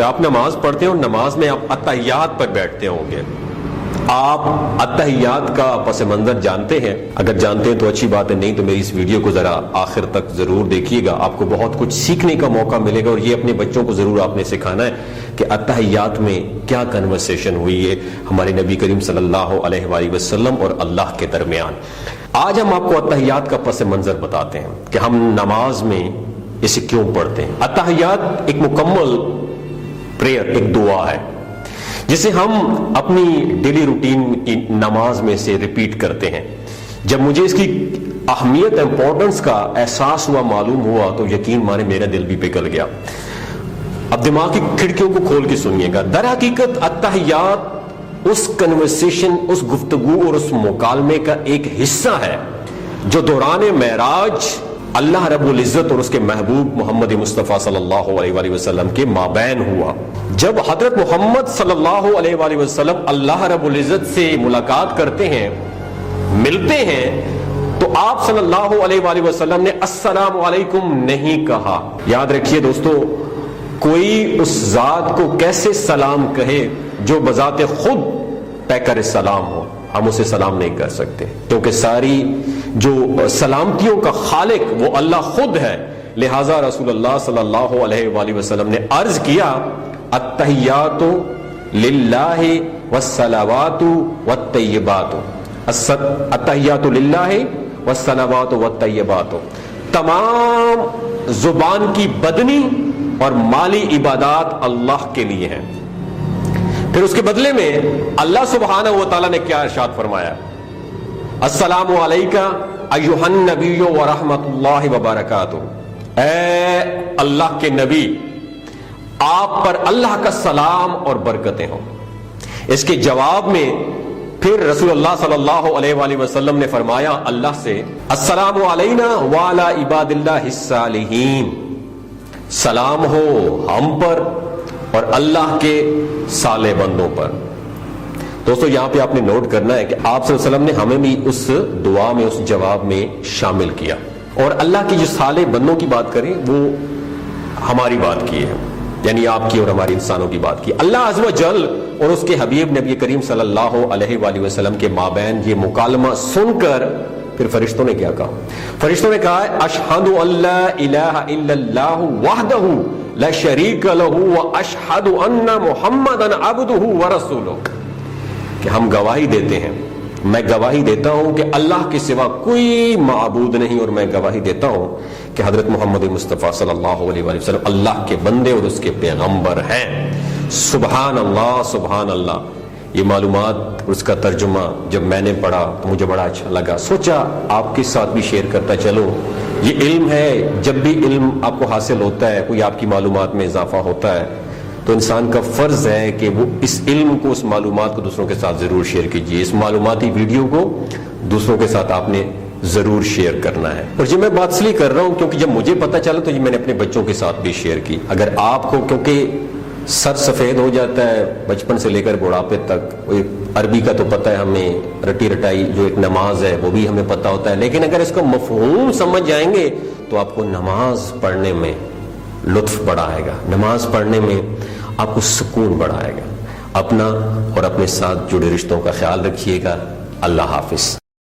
آپ نماز پڑھتے ہیں اور نماز میں آپ اتحیات پر بیٹھتے ہوں گے. آپ اتحیات کا پس منظر جانتے ہیں؟ اگر جانتے ہیں تو اچھی بات ہے، نہیں تو میری اس ویڈیو کو ذرا آخر تک ضرور دیکھیے گا. آپ کو بہت کچھ سیکھنے کا موقع ملے گا، اور یہ اپنے بچوں کو ضرور آپ نے سکھانا ہے کہ اتحیات میں کیا کنورسیشن ہوئی ہے ہمارے نبی کریم صلی اللہ علیہ وآلہ وسلم اور اللہ کے درمیان. آج ہم آپ کو اتحیات کا پس منظر بتاتے ہیں کہ ہم نماز میں اسے کیوں پڑھتے ہیں. اتحیات ایک مکمل پریئر، ایک دعا ہے جسے ہم اپنی ڈیلی روٹین کی نماز میں سے ریپیٹ کرتے ہیں. جب مجھے اس کی اہمیت، امپورٹنس کا احساس ہوا، معلوم ہوا، تو یقین مانے میرا دل بھی پگھل گیا. اب دماغ کی کھڑکیوں کو کھول کے سنیے گا. در حقیقت اتحیات اس کنورسیشن، اس گفتگو اور اس مکالمے کا ایک حصہ ہے جو دوران معراج اللہ رب العزت اور اس کے محبوب محمد مصطفیٰ صلی اللہ علیہ وآلہ وسلم کے مابین ہوا. جب حضرت محمد صلی اللہ علیہ وآلہ وسلم اللہ رب العزت سے ملاقات کرتے ہیں، ملتے ہیں، تو آپ صلی اللہ علیہ وآلہ وسلم نے السلام علیکم نہیں کہا. یاد رکھیے دوستو، کوئی اس ذات کو کیسے سلام کہے جو بذات خود پیکر سلام ہو. ہم اسے سلام نہیں کر سکتے کیونکہ ساری جو سلامتیوں کا خالق وہ اللہ خود ہے. لہٰذا رسول اللہ صلی اللہ علیہ وآلہ وسلم نے عرض کیا، التحیات للہ والصلوات والطیبات. التحیات للہ والصلوات والطیبات، تمام زبان کی بدنی اور مالی عبادات اللہ کے لیے ہیں. پھر اس کے بدلے میں اللہ سبحانہ و تعالیٰ نے کیا ارشاد فرمایا؟ السلام علیکہ ایھا النبی ورحمۃ اللہ وبرکاتہ. اے اللہ کے نبی، آپ پر اللہ کا سلام اور برکتیں ہوں. اس کے جواب میں پھر رسول اللہ صلی اللہ علیہ وآلہ وسلم نے فرمایا اللہ سے، السلام علینا وعلی عباد اللہ الصالحین. سلام ہو ہم پر اور اللہ کے صالح بندوں پر. دوستو یہاں پہ آپ نے نوٹ کرنا ہے کہ آپ صلی اللہ علیہ وسلم نے ہمیں بھی اس دعا میں، اس جواب میں شامل کیا، اور اللہ کی جو صالح بندوں کی بات کریں وہ ہماری بات کی ہے، یعنی آپ کی اور ہماری انسانوں کی بات کی. اللہ عز و جل اور اس کے حبیب نبی کریم صلی اللہ علیہ وآلہ وسلم کے مابین یہ مکالمہ سن کر پھر فرشتوں نے کیا کہا؟ فرشتوں نے کہا، اشہد ان لا الہ الا اللہ وحدہ لا شریک لہ واشہد ان محمدا عبدہ ورسولہ. کہ ہم گواہی دیتے ہیں، میں گواہی دیتا ہوں کہ اللہ کے سوا کوئی معبود نہیں، اور میں گواہی دیتا ہوں کہ حضرت محمد مصطفیٰ صلی اللہ علیہ وآلہ وسلم اللہ کے بندے اور اس کے پیغمبر ہیں. سبحان اللہ، سبحان اللہ. یہ معلومات اور اس کا ترجمہ جب میں نے پڑھا تو مجھے بڑا اچھا لگا. سوچا آپ کے ساتھ بھی شیئر کرتا چلوں. یہ علم ہے، جب بھی علم آپ کو حاصل ہوتا ہے، کوئی آپ کی معلومات میں اضافہ ہوتا ہے، تو انسان کا فرض ہے کہ وہ اس علم کو، اس معلومات کو دوسروں کے ساتھ ضرور شیئر کیجیے. اس معلوماتی ویڈیو کو دوسروں کے ساتھ آپ نے ضرور شیئر کرنا ہے. اور یہ میں بات اس لیے کر رہا ہوں کیونکہ جب مجھے پتہ چلا تو یہ میں نے اپنے بچوں کے ساتھ بھی شیئر کی. اگر آپ کو، کیونکہ سر سفید ہو جاتا ہے بچپن سے لے کر بڑھاپے تک، عربی کا تو پتہ ہے ہمیں، رٹی رٹائی جو ایک نماز ہے وہ بھی ہمیں پتہ ہوتا ہے، لیکن اگر اس کا مفہوم سمجھ جائیں گے تو آپ کو نماز پڑھنے میں لطف بڑا آئے گا، نماز پڑھنے میں آپ کو سکون بڑا آئے گا. اپنا اور اپنے ساتھ جڑے رشتوں کا خیال رکھیے گا. اللہ حافظ.